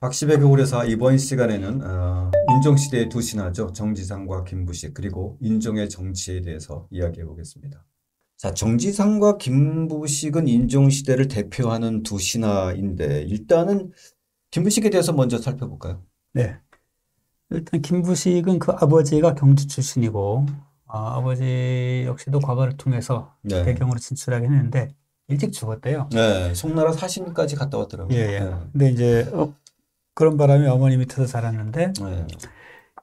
박시백의 고려사 이번 시간에는 인종시대의 두 신하죠. 정지상과 김부식 그리고 인종의 정치에 대해서 이야기해 보겠습니다. 자, 정지상과 김부식은 인종시대를 대표하는 두 신하인데 일단은 김부식에 대해서 먼저 살펴볼까요? 네. 일단 김부식은 그 아버지가 경주 출신이고 아버지 역시도 과거를 통해서 네. 배경으로 진출하긴 했는데 일찍 죽었대요. 네, 송나라 사신까지 갔다 왔더라고요. 예. 네. 근데 이제 그런 바람에 어머니 밑에서 자랐는데 네.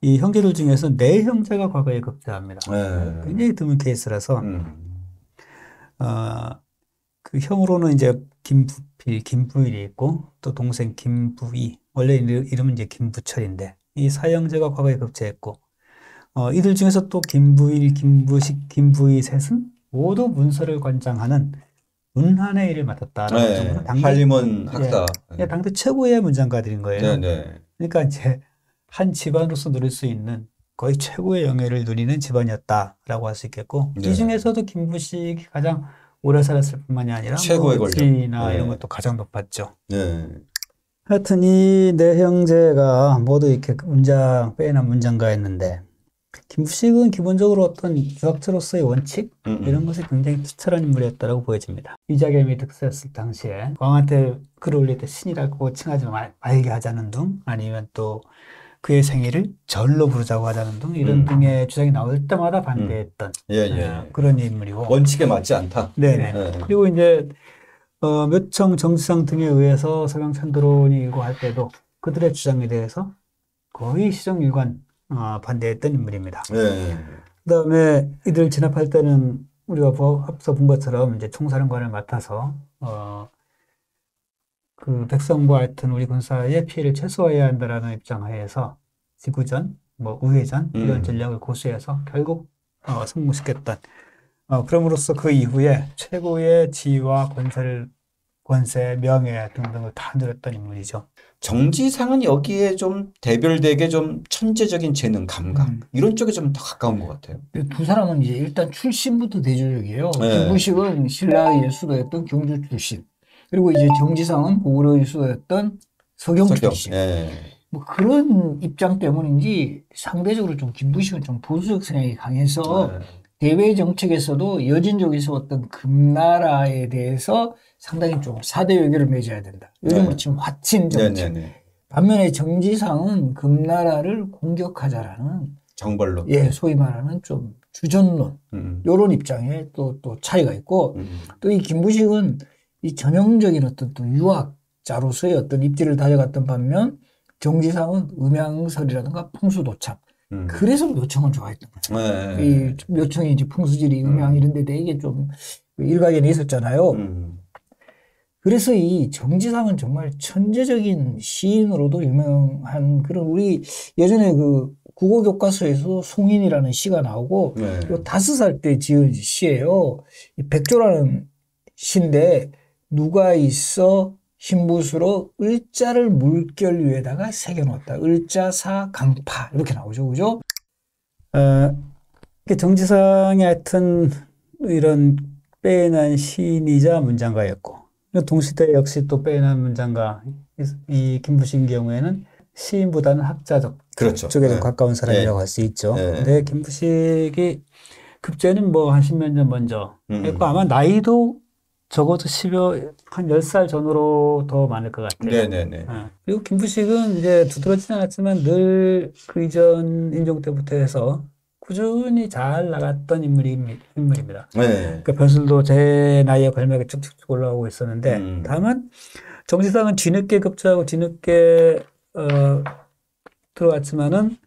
이 형제들 중에서 네 형제가 과거에 급제합니다. 네. 굉장히 드문 케이스라서 음. 그 형으로는 이제 김부필, 김부일이 있고 또 동생 김부이, 원래 이름은 이제 김부철인데 이 사형제가 과거에 급제했고 이들 중에서 또 김부일, 김부식, 김부이 셋은 모두 문서를 관장하는 문한의 일을 맡았다라고 네. 정도로 한림원 학사. 당대 최고의 문장가들인 거예요. 네네. 그러니까 이제 한 집안으로서 누릴 수 있는 거의 최고의 영예를 누리는 집안이었다라고 할 수 있겠고 네. 이 중에서도 김부식이 가장 오래 살았을 뿐만이 아니라 최고의 권력. 지위나 네. 이런 것도 가장 높았죠. 네. 하여튼 이 네 형제가 모두 이렇게 빼어난 문장가였는데 김부식은 기본적으로 어떤 유학자로서의 원칙 이런 것에 굉장히 투철한 인물이었다고 보여집니다. 이자겸이 득세했을 당시에 왕한테 글을 올릴 때 신이라고 칭하지 말게 하자는 등 아니면 또 그의 생일을 절로 부르자고 하자는 등 이런 등의 주장이 나올 때마다 반대했던 그런 인물이고 원칙에 맞지 않다. 네네. 네. 그리고 이제 묘청 정지상 등에 의해서 서경 찬도론이 이고 할 때도 그들의 주장에 대해서 거의 시정일관 반대했던 인물입니다. 네. 그다음에 이들 진압할 때는 우리가 앞서 본 것처럼 이제 총사령관을 맡아서 그 백성과 하여튼 우리 군사의 피해를 최소화해야 한다라는 입장하에서 지구전, 우회전 이런 전략을 고수해서 결국 성공시켰던 그럼으로써 그 이후에 최고의 지위와 권세, 명예 등등을 다 누렸던 인물이죠. 정지상은 여기에 좀 대별되게 좀 천재적인 재능, 감각 이런 쪽에 좀 더 가까운 것 같아요. 두 사람은 이제 일단 출신부터 대조적이에요. 네. 김부식은 신라의 수도였던 경주 출신. 그리고 이제 정지상은 고구려의 수도였던 서경 출신. 네. 뭐 그런 입장 때문인지 상대적으로 좀 김부식은 좀 보수적 성향이 강해서 대외 정책에서도 여진족에서 어떤 금나라에 대해서 상당히 좀 사대 외교를 맺어야 된다. 요즘으로 치면 화친 정책. 반면에 정지상은 금나라를 공격하자라는 정벌론. 소위 말하는 좀 주전론. 요런 입장에 또 차이가 있고 또 이 김부식은 이 전형적인 어떤 또 유학자로서의 어떤 입지를 다져갔던 반면 정지상은 음양설이라든가 풍수도착. 그래서 묘청을 좋아했던 거예요. 이 묘청이 이제 풍수지리, 음양 이런 데 되게 좀 일각에는 있었잖아요. 그래서 이 정지상은 정말 천재적인 시인으로도 유명한 그런 우리 예전에 그 국어 교과서에서 송인이라는 시가 나오고 요 5살 때 지은 시예요. 이 백조라는 시인데 누가 있어 흰붓으로 을자를 물결 위에다가 새겨놓았다. 을자사 강파 이렇게 나오죠, 그죠? 정지상이 하여튼 이런 빼어난 시인이자 문장가였고 동시대 역시 또 빼어난 문장가 이 김부식의 경우에는 시인보다는 학자적 쪽에 더 가까운 사람이라고 할 수 있죠. 근데 김부식이 급제는 한 10몇 년 먼저 했고 아마 나이도 적어도 한 10살 전후로 더 많을 것 같아요. 그리고 김부식은 이제 두드러지지 않았지만 늘 그 이전 인종 때부터 해서 꾸준히 잘 나갔던 인물입니다. 그러니까 변술도 제 나이에 걸맞게 쭉쭉 올라오고 있었는데 다만 정지상은 뒤늦게 급제하고 뒤늦게 들어왔지만은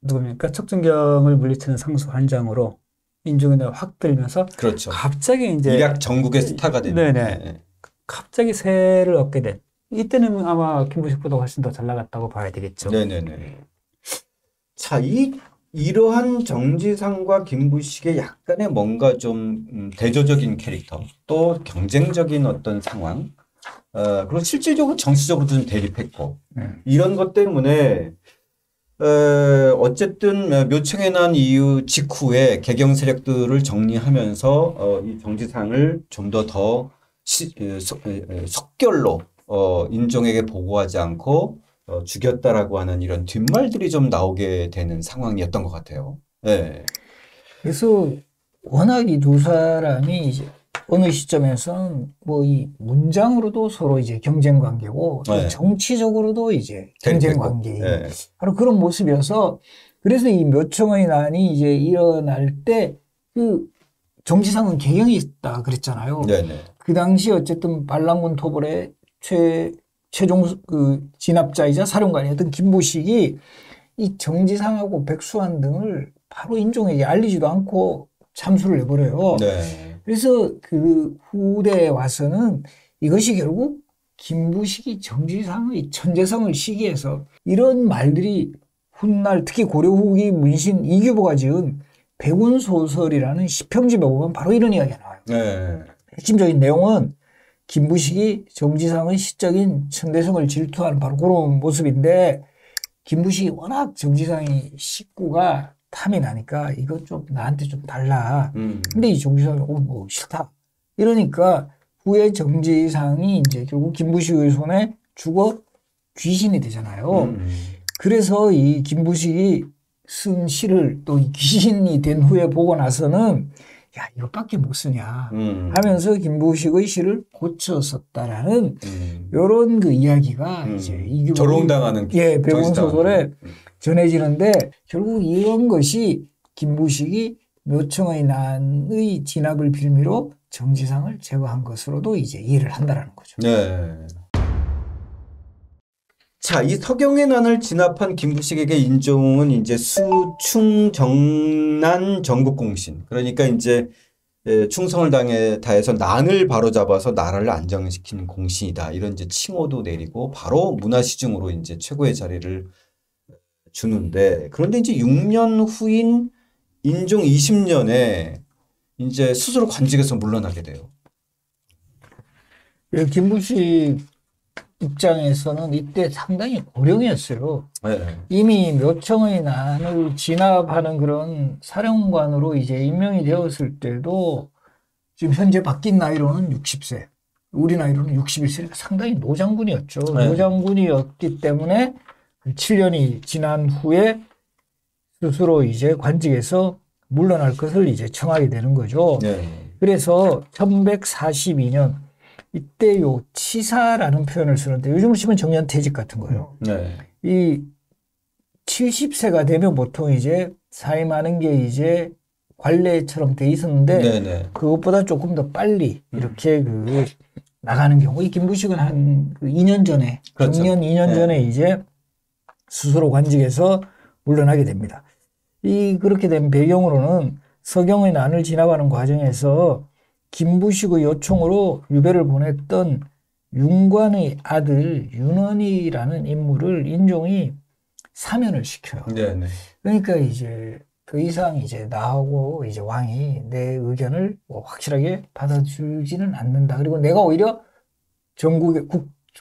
누굽니까? 척준경을 물리치는 상수 한장으로 인종이 확 들면서 갑자기 이제 일약 전국의 스타가 되는 갑자기 세를 얻게 된 이때는 아마 김부식보다 훨씬 더 잘 나갔다고 봐야 되겠죠. 자, 이러한 정지상과 김부식의 약간의 뭔가 좀 대조적인 캐릭터 또 경쟁적인 어떤 상황 그리고 실질적으로 정치적으로도 좀 대립했고 이런 것 때문에 어쨌든 묘청에 난 이후 직후에 개경 세력들을 정리하면서 이 정지상을 좀 더 속결로 인종에게 보고하지 않고 죽였다라고 하는 이런 뒷말들이 좀 나오게 되는 상황이었던 것 같아요. 네. 그래서 워낙 이 두 사람이 이제 어느 시점에서는 뭐 이 문장으로도 서로 이제 경쟁 관계고 또 네. 정치적으로도 이제 경쟁 관계. 네. 바로 그런 모습이어서 그래서 이 묘청의 난이 이제 일어날 때 그 정지상은 개경이 있다 그랬잖아요. 네네. 그 당시 어쨌든 반란군 토벌의 최종 그 진압자이자 사령관이었던 김부식이 이 정지상하고 백수환 등을 바로 인종에게 알리지도 않고 참수를 해버려요. 네. 그래서 그 후대에 와서는 이것이 결국 김부식이 정지상의 천재성을 시기해서 이런 말들이 훗날 특히 고려 후기 문신 이규보가 지은 백운소설이라는 시평집에 보면 바로 이런 이야기가 나와요. 네. 핵심적인 내용은 김부식이 정지상의 시적인 천대성을 질투하는 바로 그런 모습인데 김부식이 워낙 정지상의 식구가 탐이 나니까 이거 좀 나한테 좀 달라. 근데 이 정지상이 뭐 싫다. 이러니까 후에 정지상이 이제 결국 김부식의 손에 죽어 귀신이 되잖아요. 그래서 이 김부식이 쓴 시를 또 귀신이 된 후에 보고 나서는 야 이것밖에 못 쓰냐 하면서 김부식의 시를 고쳐 썼다라는 이런 그 이야기가 이제 이규보 조롱당하는 백운 소설에 전해지는데 결국 이런 것이 김부식이 묘청의 난의 진압을 빌미로 정지상을 제거한 것으로도 이제 이해를 한다라는 거죠. 네. 자, 이 서경의 난을 진압한 김부식에게 인종은 이제 수충정난 전국공신. 그러니까 이제 충성을 다해서 난을 바로잡아서 나라를 안정시키는 공신이다. 이런 이제 칭호도 내리고 바로 문화시중으로 이제 최고의 자리를 주는데 그런데 이제 6년 후인 인종 20년에 이제 스스로 관직에서 물러나게 돼요. 김부식 입장에서는 이때 상당히 고령이었어요. 네. 이미 묘청의 난을 진압하는 그런 사령관으로 이제 임명이 되었을 때도 지금 현재 바뀐 나이로는 60세, 우리 나이로는 61세니까 상당히 노장군이었죠. 네. 노장군이었기 때문에 7년이 지난 후에 스스로 이제 관직에서 물러날 것을 이제 청하게 되는 거죠. 네. 그래서 1142년 이때 요 치사라는 표현을 쓰는데 요즘으로 치면 정년퇴직 같은 거예요. 네. 이 70세가 되면 보통 이제 사임하는 게 이제 관례처럼 돼 있었는데 네네. 그것보다 조금 더 빨리 이렇게 그 나가는 경우 이 김부식은 한 그 2년 전에 그렇죠. 정년 2년 전에 이제 스스로 관직에서 물러나게 됩니다. 이 그렇게 된 배경으로는 서경의 난을 지나가는 과정에서 김부식의 요청으로 유배를 보냈던 윤관의 아들 윤원이라는 인물을 인종이 사면을 시켜요. 네네. 그러니까 이제 더 이상 이제 나하고 이제 왕이 내 의견을 뭐 확실하게 받아주지는 않는다. 그리고 내가 오히려 전국의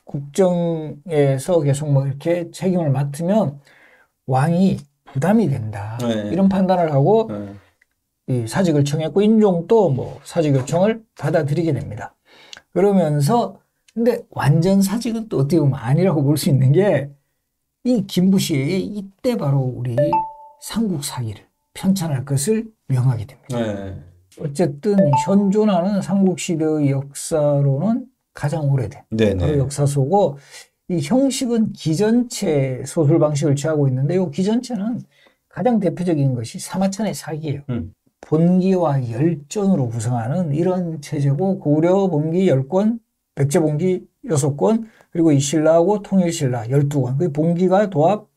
국정에서 계속 뭐 이렇게 책임을 맡으면 왕이 부담이 된다. 네. 이런 판단을 하고 네. 이 사직을 청했고 인종도 뭐 사직 요청을 받아들이게 됩니다. 그러면서 근데 완전 사직은 또 어떻게 보면 아니라고 볼 수 있는 게 이 김부식이 이때 바로 우리 삼국 사기를 편찬할 것을 명하게 됩니다. 네. 어쨌든 현존하는 삼국 시대의 역사로는 가장 오래된 네네. 역사소고 이 형식은 기전체 소설 방식을 취하고 있는데 이 기전체는 가장 대표적인 것이 사마천의 사기예요. 본기와 열전으로 구성하는 이런 체제고 고려 본기 10권, 백제 본기 6권, 그리고 이 신라하고 통일신라 12권. 그 본기가 도합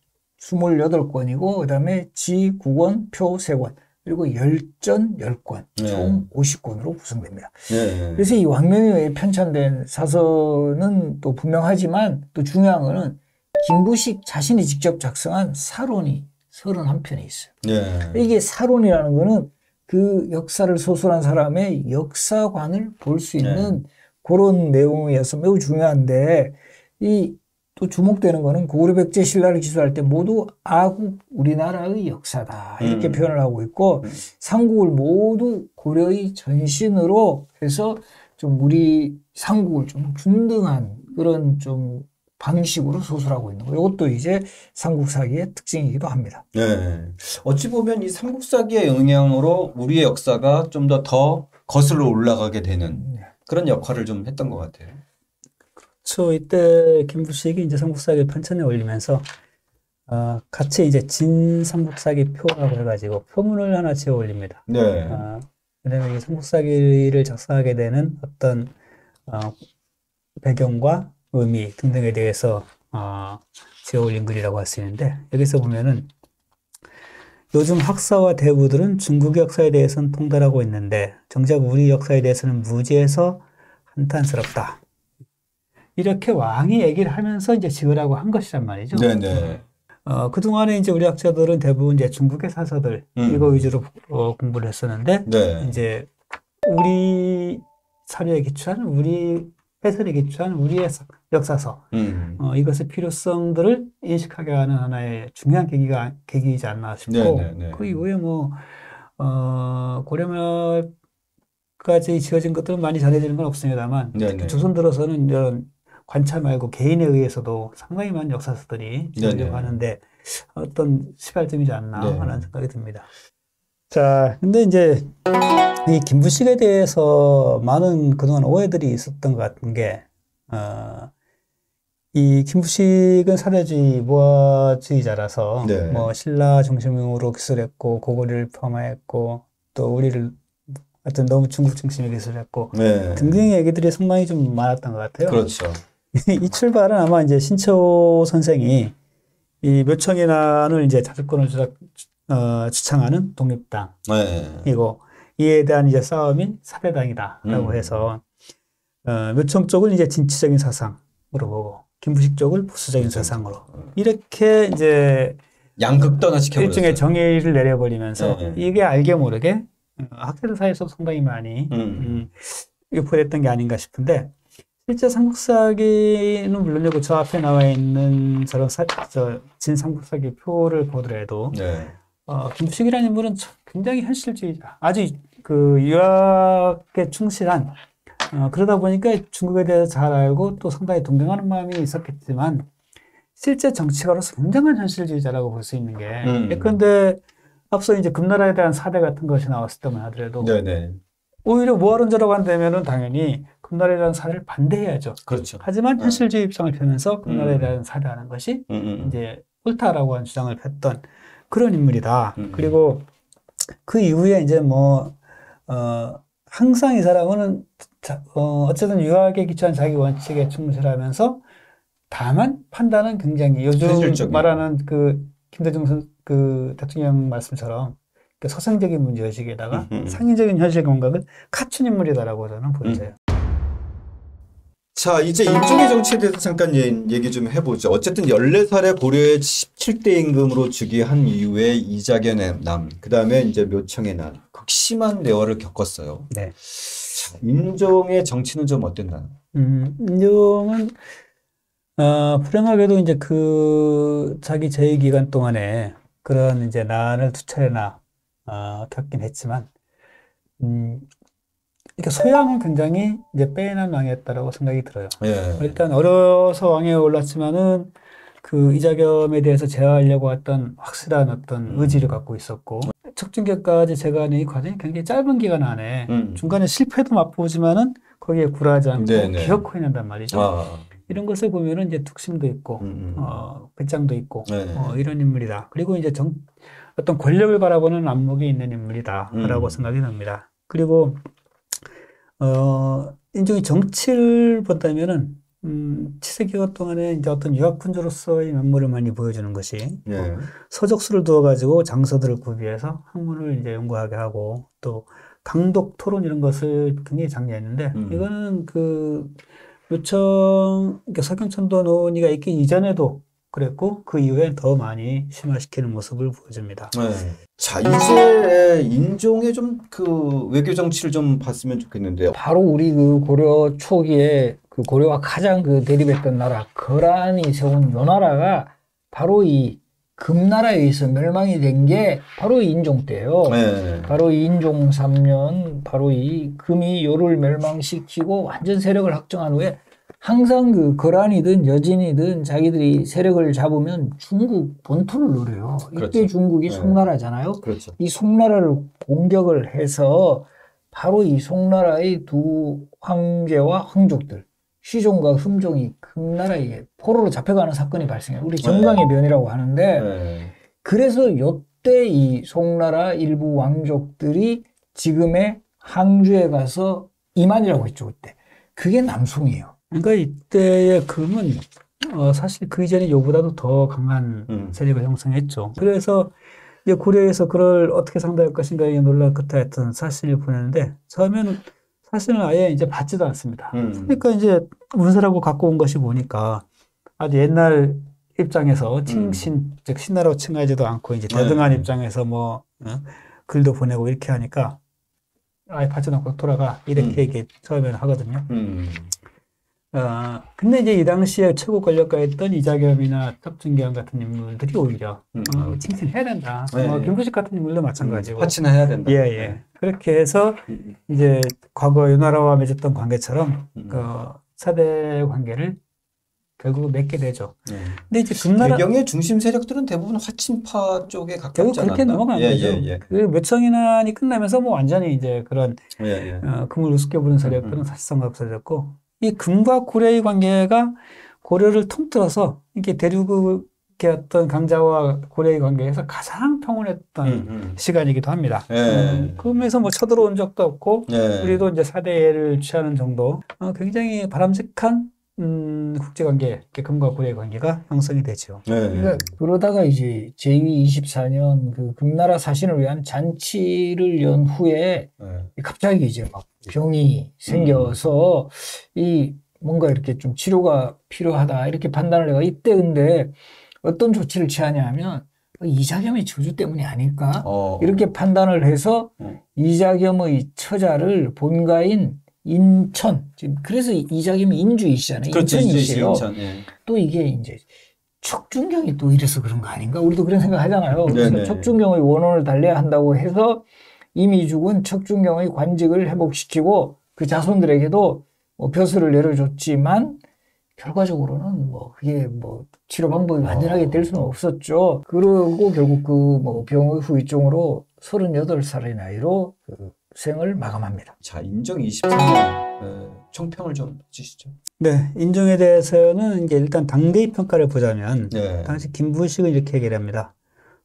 28권이고 그다음에 지 9권, 표 3권, 그리고 열전 10권, 총 50권으로 구성됩니다. 네. 그래서 이 왕명에 의해 편찬된 사서는 또 분명하지만 또 중요한 거는 김부식 자신이 직접 작성한 사론이 31편이 있어요. 네. 이게 사론이라는 거는 그 역사를 소설한 사람의 역사관을 볼 수 있는 그런 내용이어서 매우 중요한데 이 또 주목되는 거는 고구려 백제 신라를 기술할 때 모두 아국 우리나라의 역사다 이렇게 표현을 하고 있고 삼국을 모두 고려의 전신으로 해서 좀 우리 삼국을 좀 균등한 그런 좀 방식으로 소설하고 있는 거. 이것도 이제 삼국사기의 특징이기도 합니다. 네. 어찌 보면 이 삼국사기의 영향으로 우리의 역사가 좀 더 거슬러 올라가게 되는 그런 역할을 좀 했던 것 같아요. 이때 김부식이 이제 삼국사기 편찬에 올리면서 같이 이제 진삼국사기 표라고 해가지고 표문을 하나 지어 올립니다. 네. 왜냐면 이 삼국사기를 작성하게 되는 어떤 배경과 의미 등등에 대해서 지어 올린 글이라고 할 수 있는데, 여기서 보면은 요즘 학사와 대부들은 중국 역사에 대해서는 통달하고 있는데 정작 우리 역사에 대해서는 무지해서 한탄스럽다. 이렇게 왕이 얘기를 하면서 이제 지으라고 한 것이란 말이죠. 네네. 그동안에 이제 우리 학자들은 대부분 이제 중국의 사서들, 이거 위주로 공부를 했었는데, 네. 이제 우리 사료에 기초한, 우리 해설에 기초한 우리의 역사서, 이것의 필요성들을 인식하게 하는 하나의 중요한 계기이지 않나 싶고, 네네네. 그 이후에 고려말까지 지어진 것들은 많이 전해지는 건 없습니다만, 네네. 조선 들어서는 이런 관찰 말고 개인에 의해서도 상당히 많은 역사서들이 지어지려고 하는데 어떤 시발점이지 않나 하는 생각이 듭니다. 자, 근데 이제 이 김부식에 대해서 많은 그동안 오해들이 있었던 것 같은 게, 이 김부식은 사대주의, 무화주의자라서 네. 신라 중심으로 기술했고 고구려를 폄하했고 또 우리를 하여튼 너무 중국 중심의 기술했고 네. 등등의 얘기들이 상당히 좀 많았던 것 같아요. 그렇죠. 이 출발은 아마 이제 신초 선생이 이 묘청이란을 이제 자주권을 주창하는 독립당. 네. 이고 이에 대한 이제 싸움이 사대당이다라고 해서 묘청 쪽을 이제 진취적인 사상으로 보고 김부식 쪽을 보수적인 사상으로 이렇게 이제 양극단화 시켜버렸어요. 일종의 정의를 내려버리면서 네. 이게 알게 모르게 학자들 사이에서 상당히 많이 유포됐던 게 아닌가 싶은데, 실제 삼국사기는 물론이고 저 앞에 나와 있는 저런 진삼국사기 표를 보더라도 네. 김부식이라는 인물은 굉장히 현실주의자, 아주 그 유학에 충실한, 그러다 보니까 중국에 대해서 잘 알고 또 상당히 동경하는 마음이 있었겠지만 실제 정치가로서 굉장한 현실주의자라고 볼 수 있는 게, 예컨대 앞서 이제 금나라에 대한 사대 같은 것이 나왔을 때만 하더라도 네네. 오히려 무활원자라고 한다면은 당연히 금나라에 대한 사대를 반대해야죠. 그렇죠. 하지만 현실주의 입장을 펴면서 금나라에 대한 사대하는 것이 이제 옳다라고 하는 주장을 폈던 그런 인물이다. 그리고 그 이후에 이제 항상 이 사람은 어쨌든 유학에 기초한 자기 원칙에 충실하면서 다만 판단은 굉장히 요즘 현실적이고. 말하는 그 김대중 그 대통령 말씀처럼 그 서상적인 문제의식에다가 상인적인 현실 감각을 갖춘 인물이다라고 저는 보여져요. 자, 이제 인종의 정치에 대해서 잠깐 얘기 좀 해보죠. 어쨌든 14살에 고려의 17대 임금으로 즉위한 이후에 이자견의 남, 그 다음에 이제 묘청의 난, 극심한 내화를 겪었어요. 네. 자, 인종의 정치는 좀 어땠나요? 인종은 불행하게도 이제 그 자기 재위 기간 동안에 그런 이제 난을 두 차례나 겪긴 했지만, 이렇게 소양은 굉장히 이제 빼난 왕이었다라고 생각이 들어요. 예. 일단 어려서 왕위에 올랐지만은 그 이자겸에 대해서 제어하려고 했던 확실한 어떤 의지를 갖고 있었고, 척준계까지 제거하는 이 과정이 굉장히 짧은 기간 안에 중간에 실패도 맛보지만은 거기에 굴하지 않고 네네. 기어코 해낸단 말이죠. 이런 것을 보면은 이제 뚝심도 있고, 배짱도 있고, 네. 이런 인물이다. 그리고 이제 어떤 권력을 바라보는 안목이 있는 인물이다라고 생각이 듭니다. 그리고 인종이 정치를 본다면은 치세기간 동안에 이제 어떤 유학군주로서의 면모를 많이 보여주는 것이 예. 서적수를 두어가지고 장서들을 구비해서 학문을 이제 연구하게 하고 또 강독 토론 이런 것을 굉장히 장려했는데 이거는 그 묘청 그러니까 석영천도 논의가 있기 이전에도 그랬고 그 이후에 더 많이 심화시키는 모습을 보여줍니다. 네. 자, 이제 인종의 좀 그 외교 정치를 좀 봤으면 좋겠는데요. 바로 우리 그 고려 초기에 그 고려와 가장 그 대립했던 나라 거란이 세운 요 나라가 바로 이 금나라에 의해서 멸망이 된 게 바로 이 인종 때예요. 네. 바로 이 인종 3년, 바로 이 금이 요를 멸망시키고 완전 세력을 확정한 후에 항상 그 거란이든 여진이든 자기들이 세력을 잡으면 중국 본토를 노려요. 이때 그렇죠. 중국이 네. 송나라잖아요. 그렇죠. 이 송나라를 공격을 해서 바로 이 송나라의 두 황제와 황족들, 시종과 흠종이 금나라에 포로로 잡혀가는 사건이 발생해요. 우리 정강의 변이라고 하는데 네. 그래서 요때 이 송나라 일부 왕족들이 지금의 항주에 가서 이만이라고 했죠. 그때. 그게 남송이에요. 그러니까 이때의 금은 사실 그 이전에 요보다도 더 강한 세력을 형성했죠. 그래서 이제 고려에서 그걸 어떻게 상대할 것인가에 논란 끝에 하여튼 사실을 보냈는데 처음에는 사실은 아예 이제 받지도 않습니다. 그러니까 이제 문서라고 갖고 온 것이 보니까 아주 옛날 입장에서 칭신, 즉 신나라고 칭하지도 않고 이제 대등한 입장에서 뭐 글도 보내고 이렇게 하니까 아예 받지도 않고 돌아가 이렇게 얘기 처음에는 하거든요. 근데 이제 이 당시에 최고 권력가였던 이자겸이나 첩준경 같은 인물들이 오히려 칭찬해야 된다. 김부식 같은 인물도 마찬가지고. 화친을 해야 된다. 예, 예. 그렇게 해서 이제 과거 요나라와 맺었던 관계처럼 그 사대 관계를 결국 맺게 되죠. 근데 이제 금나라 배경의 중심 세력들은 대부분 화친파 쪽에 가깝지 결국 그렇게 않았나? 넘어간 거죠. 그 묘청인환이 끝나면서 뭐 완전히 이제 그런 금을 우습게 보는 세력들은 사실상 없어졌고 이 금과 고려의 관계가 고려를 통틀어서 이게 대륙의 어떤 강자와 고려의 관계에서 가장 평온했던 시간이기도 합니다. 금에서 뭐 쳐들어온 적도 없고 우리도 이제 사대를 취하는 정도 굉장히 바람직한 국제관계, 금과 고려의 관계가 형성이 되죠. 그러니까 그러다가 이제 제2 24년 그 금나라 사신을 위한 잔치를 연 후에 갑자기 이제 막 병이 생겨서 이 뭔가 이렇게 좀 치료가 필요하다 이렇게 판단을 해가 이때 근데 어떤 조치를 취하냐 하면 이자겸의 저주 때문이 아닐까 이렇게 판단을 해서 이자겸의 처자를 본가인 인천 지금 그래서 이자겸이 인주이시잖아요. 그렇죠. 인천이시요. 또 이게 이제 척준경이 또 이래서 그런 거 아닌가? 우리도 그런 생각 하잖아요. 그래서 척준경의 원혼을 달래야 한다고 해서 이미 죽은 척준경의 관직을 회복시키고 그 자손들에게도 뭐 벼슬을 내려줬지만 결과적으로는 뭐 그게 뭐 치료 방법이 완전하게 될 수는 없었죠. 그러고 결국 그 뭐 병의 후유증으로 38살의 나이로 그 생을 마감합니다. 자, 인종 23년 총평을 좀 해주시죠. 네, 인종에 대해서는 이제 일단 당대의 평가를 보자면 당시 김부식은 이렇게 얘기를 합니다.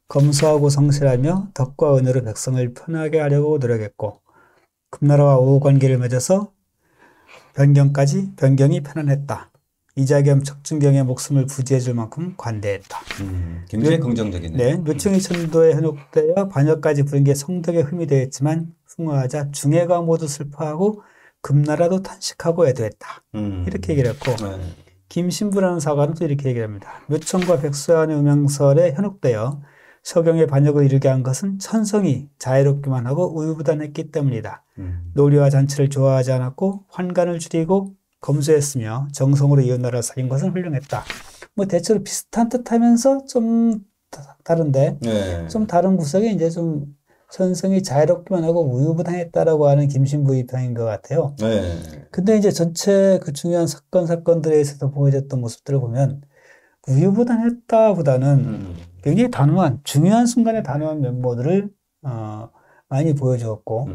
검소하고 성실하며 덕과 은혜로 백성을 편하게 하려고 노력했고 금나라와 우호 관계를 맺어서 변경이 편안했다. 이자겸 척준경의 목숨을 부지해 줄 만큼 관대했다. 굉장히 긍정적이네요. 네, 묘청이 천도에 현혹되어 반역까지 부린 게 성덕에 흠이 되었지만 숭화하자 중해가 모두 슬퍼하고 금나라도 탄식하고 애도했다. 이렇게 얘기를 했고 김신부라는 사관은 또 이렇게 얘기를 합니다. 묘청과 백수한의 음양설에 현혹되어 서경의 반역을 이르게 한 것은 천성이 자애롭기만 하고 우유부단했기 때문이다. 노리와 잔치를 좋아하지 않았고 환관을 줄이고 검소했으며 정성으로 이웃나라를 살린 것은 훌륭했다. 뭐 대체로 비슷한 뜻하면서 좀 다른데 좀 다른 구석에 이제 좀 천성이 자유롭기만 하고 우유부단했다라고 하는 김신부 입장인 것 같아요. 근데 이제 전체 그 중요한 사건들에 있어서 보여졌던 모습들을 보면 우유부단했다보다는 굉장히 단호한 중요한 순간에 단호한 면모들을 많이 보여주었고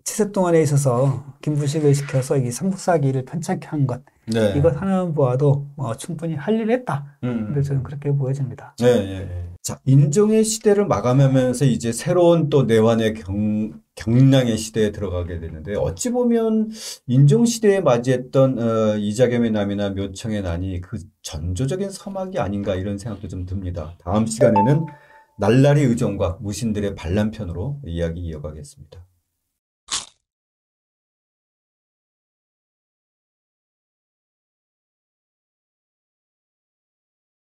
치세 동안에 있어서 김부식을 시켜서 이 삼국사기를 편찮게 한 것 이것 하나만 보아도 충분히 할 일을 했다. 그래서 저는 그렇게 보여집니다. 자, 인종의 시대를 마감하면서 이제 새로운 또 내환의 경량의 시대에 들어가게 되는데 어찌 보면 인종 시대에 맞이했던 이자겸의 난이나 묘청의 난이 그 전조적인 서막이 아닌가 이런 생각도 좀 듭니다. 다음 시간에는 날라리 의정과 무신들의 반란편으로 이야기 이어가겠습니다.